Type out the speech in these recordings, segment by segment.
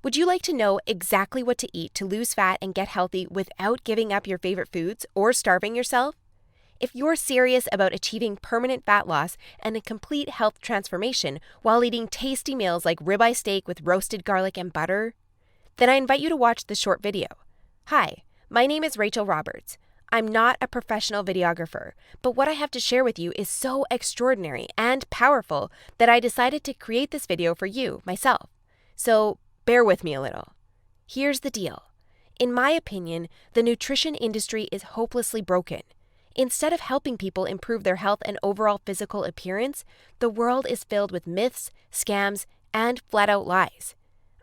Would you like to know exactly what to eat to lose fat and get healthy without giving up your favorite foods or starving yourself? If you're serious about achieving permanent fat loss and a complete health transformation while eating tasty meals like ribeye steak with roasted garlic and butter, then I invite you to watch this short video. Hi, my name is Rachel Roberts. I'm not a professional videographer, but what I have to share with you is so extraordinary and powerful that I decided to create this video for you, myself. So bear with me a little. Here's the deal. In my opinion, the nutrition industry is hopelessly broken. Instead of helping people improve their health and overall physical appearance, the world is filled with myths, scams, and flat-out lies.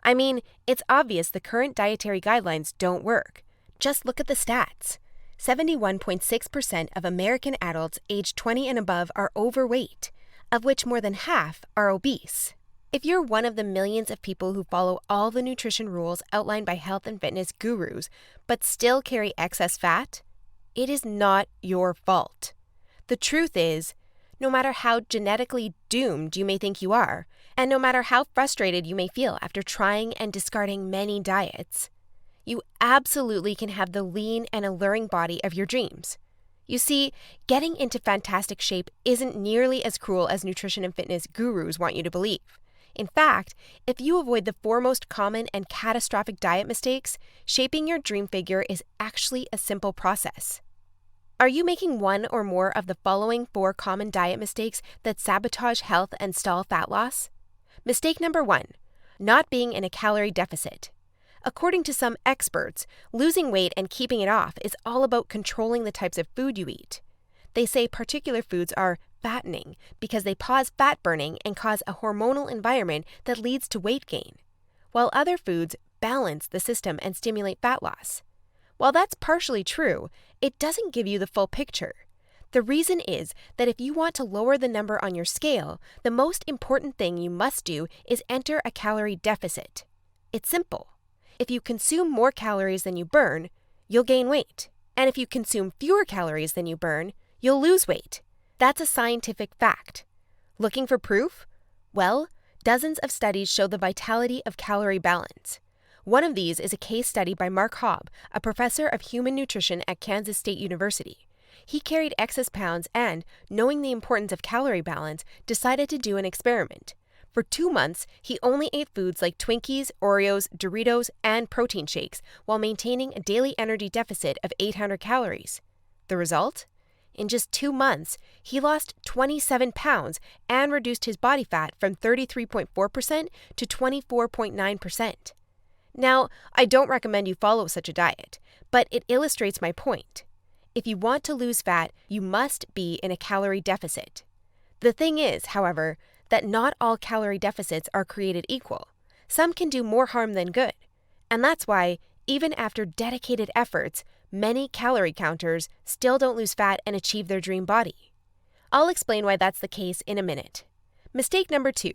I mean, it's obvious the current dietary guidelines don't work. Just look at the stats. 71.6% of American adults aged 20 and above are overweight, of which more than half are obese. If you're one of the millions of people who follow all the nutrition rules outlined by health and fitness gurus, but still carry excess fat, it is not your fault. The truth is, no matter how genetically doomed you may think you are, and no matter how frustrated you may feel after trying and discarding many diets, you absolutely can have the lean and alluring body of your dreams. You see, getting into fantastic shape isn't nearly as cruel as nutrition and fitness gurus want you to believe. In fact, if you avoid the four most common and catastrophic diet mistakes, shaping your dream figure is actually a simple process. Are you making one or more of the following 4 common diet mistakes that sabotage health and stall fat loss? Mistake number 1, not being in a calorie deficit. According to some experts, losing weight and keeping it off is all about controlling the types of food you eat. They say particular foods are fattening because they pause fat burning and cause a hormonal environment that leads to weight gain, while other foods balance the system and stimulate fat loss. While that's partially true, it doesn't give you the full picture. The reason is that if you want to lower the number on your scale, the most important thing you must do is enter a calorie deficit. It's simple. If you consume more calories than you burn, you'll gain weight. And if you consume fewer calories than you burn, you'll lose weight. That's a scientific fact. Looking for proof? Well, dozens of studies show the vitality of calorie balance. One of these is a case study by Mark Hobb, a professor of human nutrition at Kansas State University. He carried excess pounds and, knowing the importance of calorie balance, decided to do an experiment. For 2 months, he only ate foods like Twinkies, Oreos, Doritos, and protein shakes while maintaining a daily energy deficit of 800 calories. The result? In just 2 months, he lost 27 pounds and reduced his body fat from 33.4% to 24.9%. Now, I don't recommend you follow such a diet, but it illustrates my point. If you want to lose fat, you must be in a calorie deficit. The thing is, however, that not all calorie deficits are created equal. Some can do more harm than good. And that's why, even after dedicated efforts, many calorie counters still don't lose fat and achieve their dream body. I'll explain why that's the case in a minute. Mistake number 2,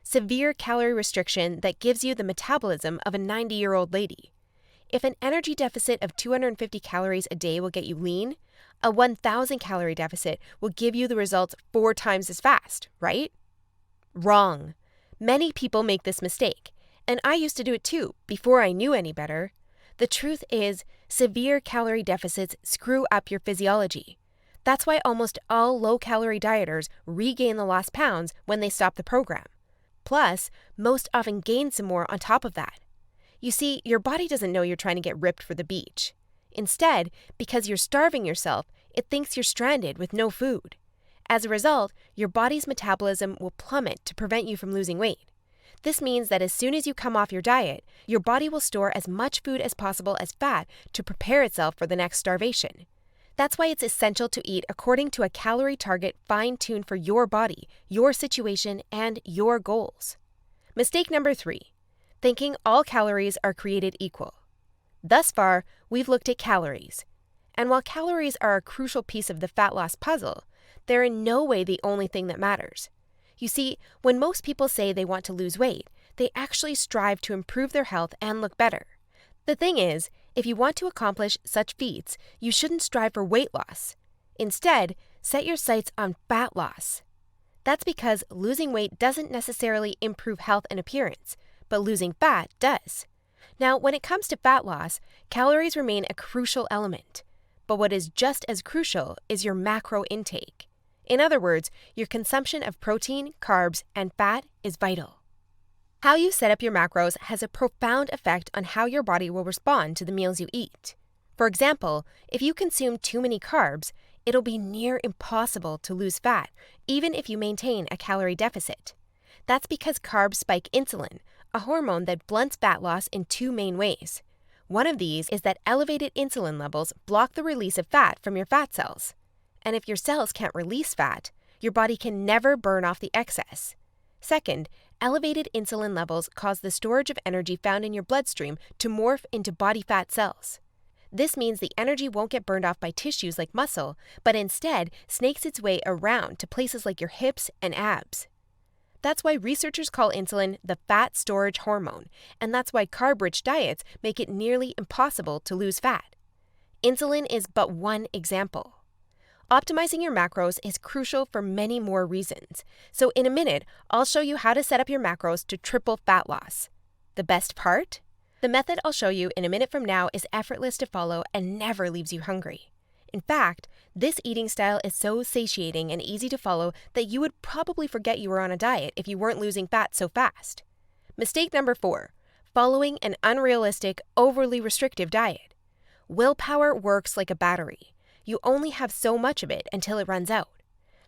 severe calorie restriction that gives you the metabolism of a 90-year-old lady. If an energy deficit of 250 calories a day will get you lean, a 1,000 calorie deficit will give you the results 4 times as fast, right? Wrong. Many people make this mistake, and I used to do it too, before I knew any better. The truth is, severe calorie deficits screw up your physiology. That's why almost all low-calorie dieters regain the lost pounds when they stop the program. Plus, most often gain some more on top of that. You see, your body doesn't know you're trying to get ripped for the beach. Instead, because you're starving yourself, it thinks you're stranded with no food. As a result, your body's metabolism will plummet to prevent you from losing weight. This means that as soon as you come off your diet, your body will store as much food as possible as fat to prepare itself for the next starvation. That's why it's essential to eat according to a calorie target fine-tuned for your body, your situation, and your goals. Mistake number 3, thinking all calories are created equal. Thus far, we've looked at calories. And while calories are a crucial piece of the fat loss puzzle, they're in no way the only thing that matters. You see, when most people say they want to lose weight, they actually strive to improve their health and look better. The thing is, if you want to accomplish such feats, you shouldn't strive for weight loss. Instead, set your sights on fat loss. That's because losing weight doesn't necessarily improve health and appearance, but losing fat does. Now, when it comes to fat loss, calories remain a crucial element. But what is just as crucial is your macro intake. In other words, your consumption of protein, carbs, and fat is vital. How you set up your macros has a profound effect on how your body will respond to the meals you eat. For example, if you consume too many carbs, it'll be near impossible to lose fat, even if you maintain a calorie deficit. That's because carbs spike insulin, a hormone that blunts fat loss in two main ways. One of these is that elevated insulin levels block the release of fat from your fat cells. And if your cells can't release fat, your body can never burn off the excess. Second, elevated insulin levels cause the storage of energy found in your bloodstream to morph into body fat cells. This means the energy won't get burned off by tissues like muscle, but instead snakes its way around to places like your hips and abs. That's why researchers call insulin the fat storage hormone, and that's why carb-rich diets make it nearly impossible to lose fat. Insulin is but one example. Optimizing your macros is crucial for many more reasons. So in a minute, I'll show you how to set up your macros to triple fat loss. The best part? The method I'll show you in a minute from now is effortless to follow and never leaves you hungry. In fact, this eating style is so satiating and easy to follow that you would probably forget you were on a diet if you weren't losing fat so fast. Mistake number 4, following an unrealistic, overly restrictive diet. Willpower works like a battery. You only have so much of it until it runs out.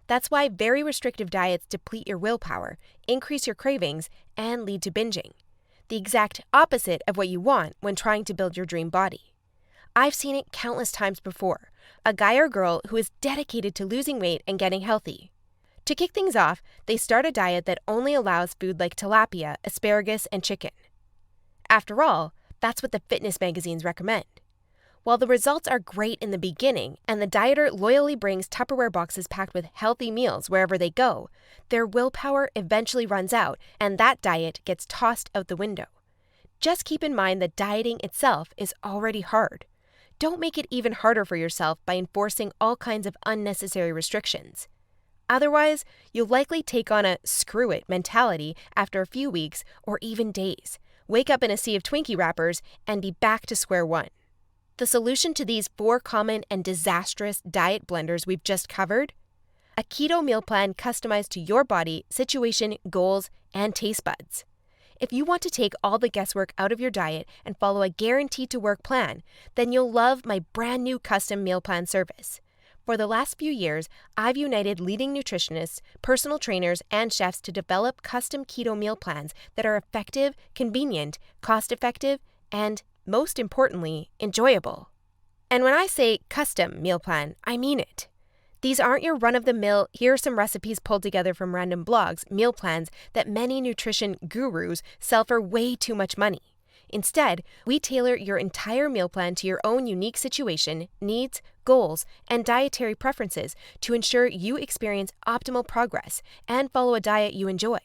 That's why very restrictive diets deplete your willpower, increase your cravings, and lead to binging. The exact opposite of what you want when trying to build your dream body. I've seen it countless times before. A guy or girl who is dedicated to losing weight and getting healthy. To kick things off, they start a diet that only allows food like tilapia, asparagus, and chicken. After all, that's what the fitness magazines recommend. While the results are great in the beginning, and the dieter loyally brings Tupperware boxes packed with healthy meals wherever they go, their willpower eventually runs out, and that diet gets tossed out the window. Just keep in mind that dieting itself is already hard. Don't make it even harder for yourself by enforcing all kinds of unnecessary restrictions. Otherwise, you'll likely take on a screw it mentality after a few weeks or even days, wake up in a sea of Twinkie wrappers, and be back to square one. The solution to these 4 common and disastrous diet blunders we've just covered? A keto meal plan customized to your body, situation, goals, and taste buds. If you want to take all the guesswork out of your diet and follow a guaranteed-to-work plan, then you'll love my brand new custom meal plan service. For the last few years, I've united leading nutritionists, personal trainers, and chefs to develop custom keto meal plans that are effective, convenient, cost-effective, and, most importantly, enjoyable. And when I say custom meal plan, I mean it. These aren't your run-of-the-mill, here are some recipes pulled together from random blogs, meal plans that many nutrition gurus sell for way too much money. Instead, we tailor your entire meal plan to your own unique situation, needs, goals, and dietary preferences to ensure you experience optimal progress and follow a diet you enjoy.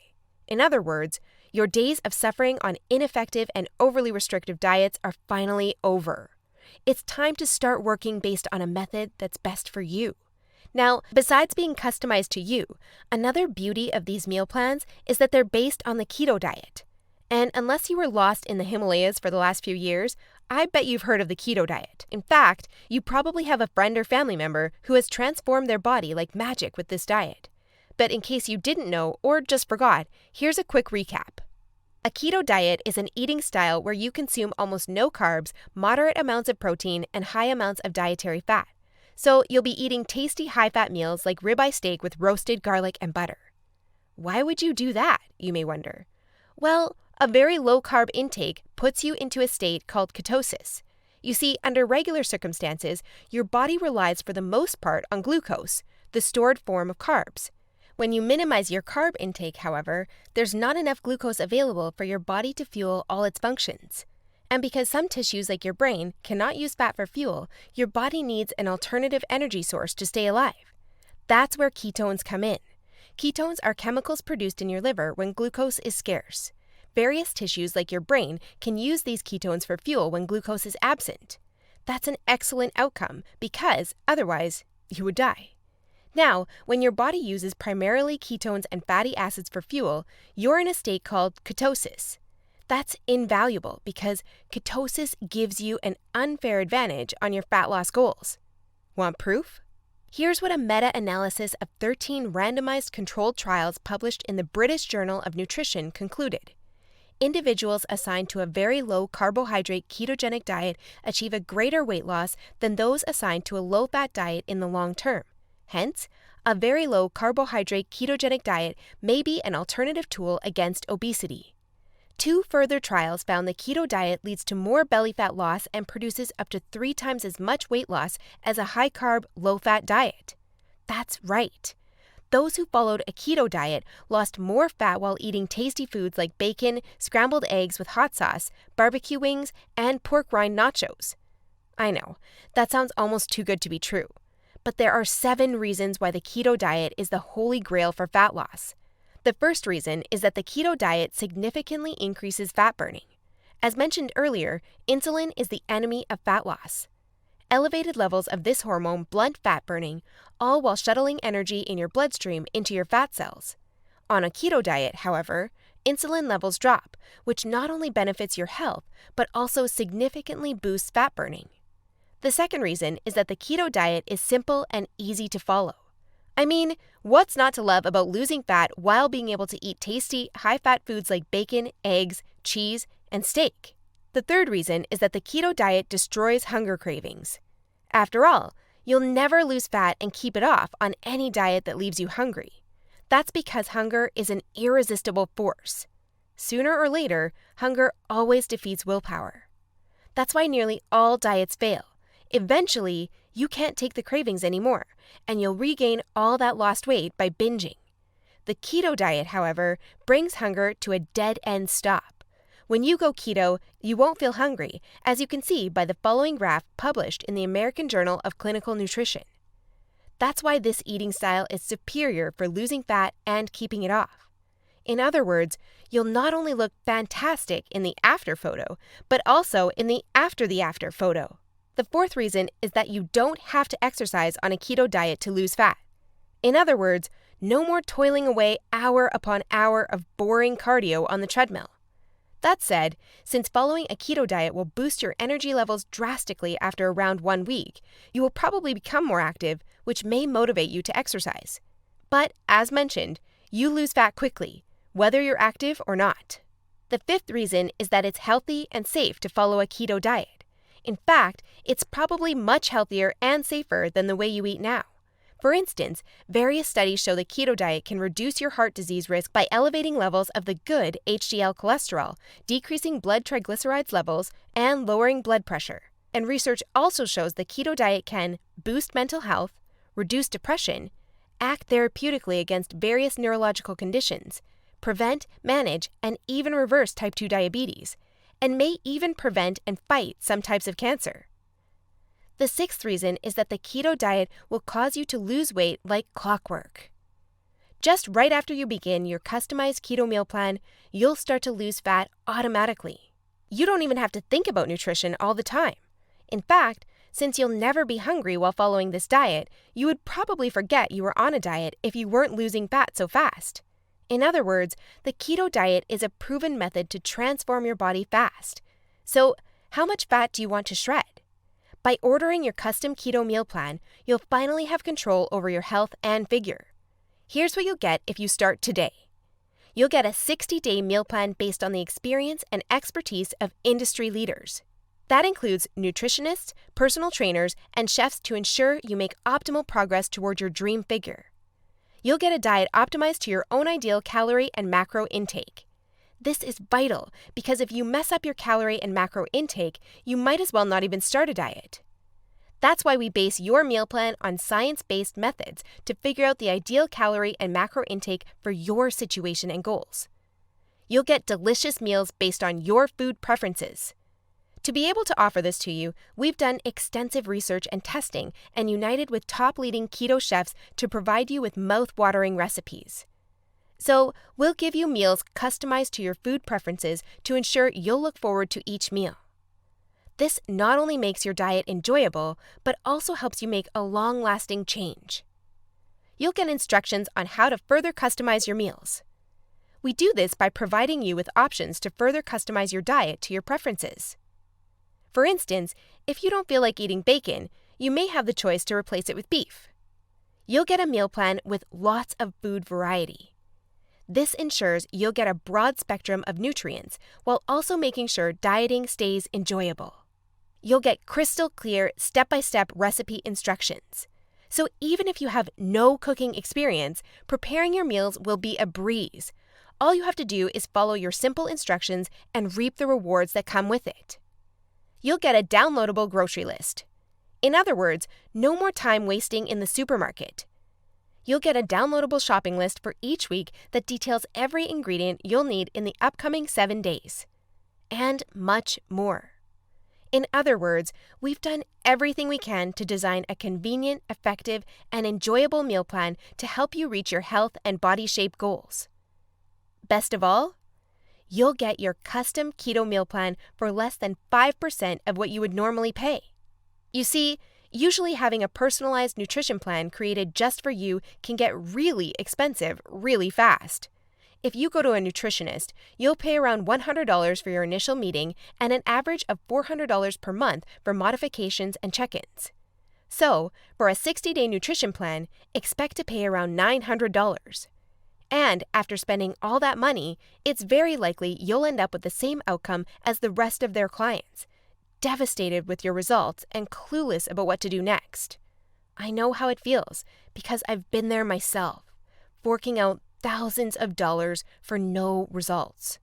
In other words, your days of suffering on ineffective and overly restrictive diets are finally over. It's time to start working based on a method that's best for you. Now, besides being customized to you, another beauty of these meal plans is that they're based on the keto diet. And unless you were lost in the Himalayas for the last few years, I bet you've heard of the keto diet. In fact, you probably have a friend or family member who has transformed their body like magic with this diet. But in case you didn't know or just forgot, here's a quick recap. A keto diet is an eating style where you consume almost no carbs, moderate amounts of protein, and high amounts of dietary fat. So you'll be eating tasty high-fat meals like ribeye steak with roasted garlic and butter. Why would you do that, you may wonder? Well, a very low-carb intake puts you into a state called ketosis. You see, under regular circumstances, your body relies for the most part on glucose, the stored form of carbs. When you minimize your carb intake, however, there's not enough glucose available for your body to fuel all its functions. And because some tissues like your brain cannot use fat for fuel, your body needs an alternative energy source to stay alive. That's where ketones come in. Ketones are chemicals produced in your liver when glucose is scarce. Various tissues like your brain can use these ketones for fuel when glucose is absent. That's an excellent outcome because otherwise you would die. Now, when your body uses primarily ketones and fatty acids for fuel, you're in a state called ketosis. That's invaluable because ketosis gives you an unfair advantage on your fat loss goals. Want proof? Here's what a meta-analysis of 13 randomized controlled trials published in the British Journal of Nutrition concluded. Individuals assigned to a very low-carbohydrate ketogenic diet achieve a greater weight loss than those assigned to a low-fat diet in the long term. Hence, a very low-carbohydrate ketogenic diet may be an alternative tool against obesity. 2 further trials found the keto diet leads to more belly fat loss and produces up to 3 times as much weight loss as a high-carb, low-fat diet. That's right. Those who followed a keto diet lost more fat while eating tasty foods like bacon, scrambled eggs with hot sauce, barbecue wings, and pork rind nachos. I know, that sounds almost too good to be true. But there are 7 reasons why the keto diet is the holy grail for fat loss. The first reason is that the keto diet significantly increases fat burning. As mentioned earlier, insulin is the enemy of fat loss. Elevated levels of this hormone blunt fat burning, all while shuttling energy in your bloodstream into your fat cells. On a keto diet, however, insulin levels drop, which not only benefits your health, but also significantly boosts fat burning. The second reason is that the keto diet is simple and easy to follow. I mean, what's not to love about losing fat while being able to eat tasty, high-fat foods like bacon, eggs, cheese, and steak? The third reason is that the keto diet destroys hunger cravings. After all, you'll never lose fat and keep it off on any diet that leaves you hungry. That's because hunger is an irresistible force. Sooner or later, hunger always defeats willpower. That's why nearly all diets fail. Eventually, you can't take the cravings anymore, and you'll regain all that lost weight by binging. The keto diet, however, brings hunger to a dead-end stop. When you go keto, you won't feel hungry, as you can see by the following graph published in the American Journal of Clinical Nutrition. That's why this eating style is superior for losing fat and keeping it off. In other words, you'll not only look fantastic in the after photo, but also in the after photo. The fourth reason is that you don't have to exercise on a keto diet to lose fat. In other words, no more toiling away hour upon hour of boring cardio on the treadmill. That said, since following a keto diet will boost your energy levels drastically after around 1 week, you will probably become more active, which may motivate you to exercise. But, as mentioned, you lose fat quickly, whether you're active or not. The fifth reason is that it's healthy and safe to follow a keto diet. In fact, it's probably much healthier and safer than the way you eat now. For instance, various studies show the keto diet can reduce your heart disease risk by elevating levels of the good HDL cholesterol, decreasing blood triglycerides levels, and lowering blood pressure. And research also shows the keto diet can boost mental health, reduce depression, act therapeutically against various neurological conditions, prevent, manage, and even reverse type 2 diabetes, and may even prevent and fight some types of cancer. The sixth reason is that the keto diet will cause you to lose weight like clockwork. Just right after you begin your customized keto meal plan, you'll start to lose fat automatically. You don't even have to think about nutrition all the time. In fact, since you'll never be hungry while following this diet, you would probably forget you were on a diet if you weren't losing fat so fast. In other words, the keto diet is a proven method to transform your body fast. So, how much fat do you want to shred? By ordering your custom keto meal plan, you'll finally have control over your health and figure. Here's what you'll get if you start today. You'll get a 60-day meal plan based on the experience and expertise of industry leaders. That includes nutritionists, personal trainers, and chefs to ensure you make optimal progress toward your dream figure. You'll get a diet optimized to your own ideal calorie and macro intake. This is vital because if you mess up your calorie and macro intake, you might as well not even start a diet. That's why we base your meal plan on science-based methods to figure out the ideal calorie and macro intake for your situation and goals. You'll get delicious meals based on your food preferences. To be able to offer this to you, we've done extensive research and testing and united with top leading keto chefs to provide you with mouth-watering recipes. So, we'll give you meals customized to your food preferences to ensure you'll look forward to each meal. This not only makes your diet enjoyable, but also helps you make a long-lasting change. You'll get instructions on how to further customize your meals. We do this by providing you with options to further customize your diet to your preferences. For instance, if you don't feel like eating bacon, you may have the choice to replace it with beef. You'll get a meal plan with lots of food variety. This ensures you'll get a broad spectrum of nutrients while also making sure dieting stays enjoyable. You'll get crystal clear step-by-step recipe instructions. So even if you have no cooking experience, preparing your meals will be a breeze. All you have to do is follow your simple instructions and reap the rewards that come with it. You'll get a downloadable grocery list. In other words, no more time wasting in the supermarket. You'll get a downloadable shopping list for each week that details every ingredient you'll need in the upcoming 7 days. And much more. In other words, we've done everything we can to design a convenient, effective, and enjoyable meal plan to help you reach your health and body shape goals. Best of all, you'll get your custom keto meal plan for less than 5% of what you would normally pay. You see, usually having a personalized nutrition plan created just for you can get really expensive really fast. If you go to a nutritionist, you'll pay around $100 for your initial meeting and an average of $400 per month for modifications and check-ins. So, for a 60-day nutrition plan, expect to pay around $900. And after spending all that money, it's very likely you'll end up with the same outcome as the rest of their clients, devastated with your results and clueless about what to do next. I know how it feels because I've been there myself, forking out thousands of dollars for no results.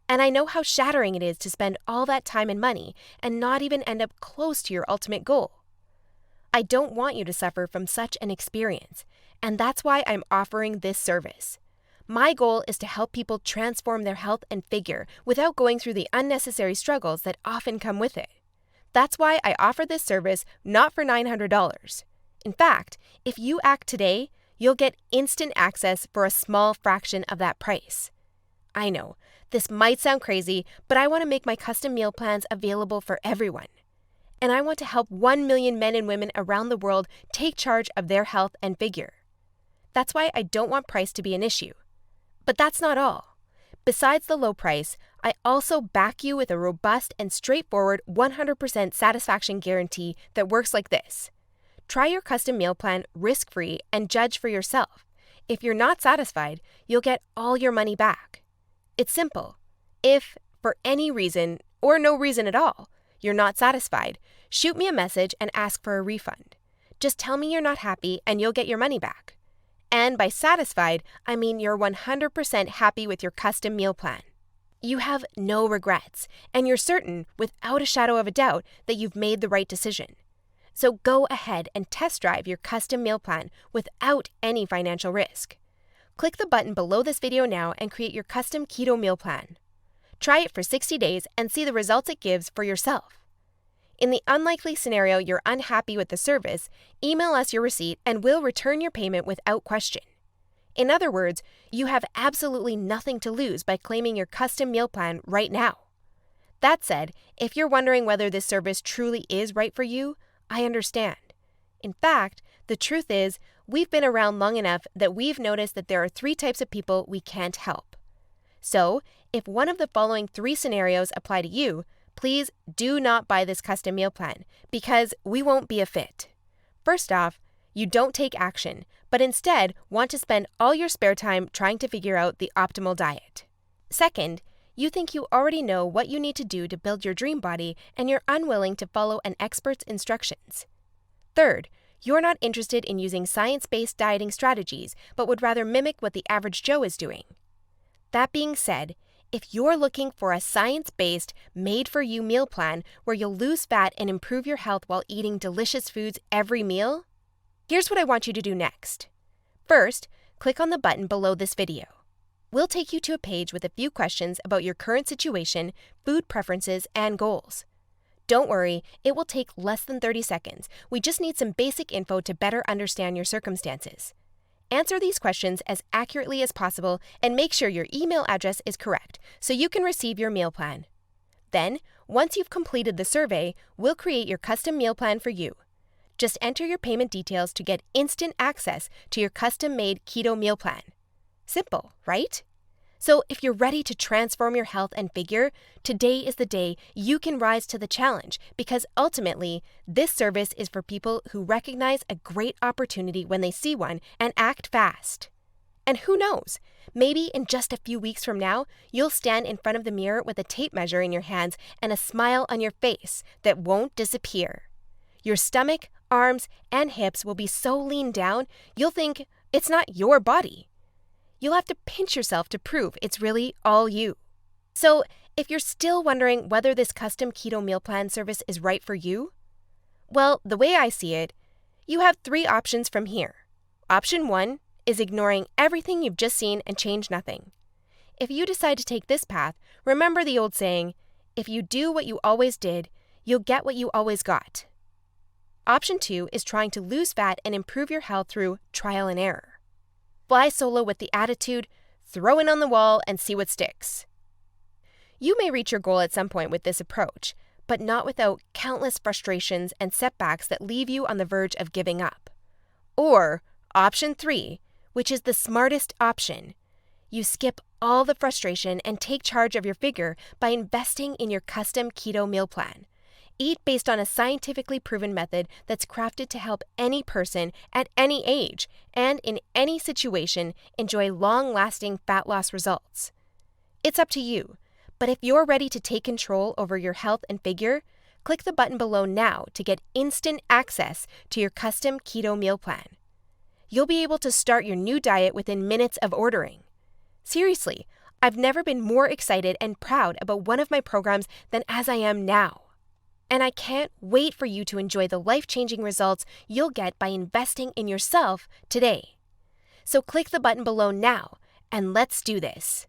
And I know how shattering it is to spend all that time and money and not even end up close to your ultimate goal. I don't want you to suffer from such an experience, and that's why I'm offering this service. My goal is to help people transform their health and figure without going through the unnecessary struggles that often come with it. That's why I offer this service not for $900. In fact, if you act today, you'll get instant access for a small fraction of that price. I know, this might sound crazy, but I want to make my custom meal plans available for everyone. And I want to help 1 million men and women around the world take charge of their health and figure. That's why I don't want price to be an issue. But that's not all. Besides the low price, I also back you with a robust and straightforward 100% satisfaction guarantee that works like this. Try your custom meal plan risk-free and judge for yourself. If you're not satisfied, you'll get all your money back. It's simple. If, for any reason, or no reason at all, you're not satisfied, shoot me a message and ask for a refund. Just tell me you're not happy and you'll get your money back. And by satisfied, I mean you're 100% happy with your custom meal plan. You have no regrets, and you're certain, without a shadow of a doubt, that you've made the right decision. So go ahead and test drive your custom meal plan without any financial risk. Click the button below this video now and create your custom keto meal plan. Try it for 60 days and see the results it gives for yourself. In the unlikely scenario you're unhappy with the service, email us your receipt and we'll return your payment without question. In other words, you have absolutely nothing to lose by claiming your custom meal plan right now. That said, if you're wondering whether this service truly is right for you, I understand. In fact, the truth is, we've been around long enough that we've noticed that there are 3 types of people we can't help. So, if one of the following 3 scenarios apply to you, please do not buy this custom meal plan because we won't be a fit. First off, you don't take action, but instead want to spend all your spare time trying to figure out the optimal diet. Second, you think you already know what you need to do to build your dream body and you're unwilling to follow an expert's instructions. Third, you're not interested in using science-based dieting strategies, but would rather mimic what the average Joe is doing. That being said, if you're looking for a science-based, made-for-you meal plan where you'll lose fat and improve your health while eating delicious foods every meal, here's what I want you to do next. First, click on the button below this video. We'll take you to a page with a few questions about your current situation, food preferences, and goals. Don't worry, it will take less than 30 seconds. We just need some basic info to better understand your circumstances. Answer these questions as accurately as possible and make sure your email address is correct so you can receive your meal plan. Then, once you've completed the survey, we'll create your custom meal plan for you. Just enter your payment details to get instant access to your custom-made keto meal plan. Simple, right? So if you're ready to transform your health and figure, today is the day you can rise to the challenge, because ultimately, this service is for people who recognize a great opportunity when they see one and act fast. And who knows, maybe in just a few weeks from now, you'll stand in front of the mirror with a tape measure in your hands and a smile on your face that won't disappear. Your stomach, arms, and hips will be so lean down, you'll think it's not your body. You'll have to pinch yourself to prove it's really all you. So, if you're still wondering whether this custom keto meal plan service is right for you, well, the way I see it, you have 3 options from here. Option 1 is ignoring everything you've just seen and change nothing. If you decide to take this path, remember the old saying, if you do what you always did, you'll get what you always got. Option 2 is trying to lose fat and improve your health through trial and error. Fly solo with the attitude, throw it on the wall and see what sticks. You may reach your goal at some point with this approach, but not without countless frustrations and setbacks that leave you on the verge of giving up. Or option 3, which is the smartest option. You skip all the frustration and take charge of your figure by investing in your custom keto meal plan. Eat based on a scientifically proven method that's crafted to help any person at any age and in any situation enjoy long-lasting fat loss results. It's up to you, but if you're ready to take control over your health and figure, click the button below now to get instant access to your custom keto meal plan. You'll be able to start your new diet within minutes of ordering. Seriously, I've never been more excited and proud about one of my programs than as I am now. And I can't wait for you to enjoy the life-changing results you'll get by investing in yourself today. So click the button below now, and let's do this.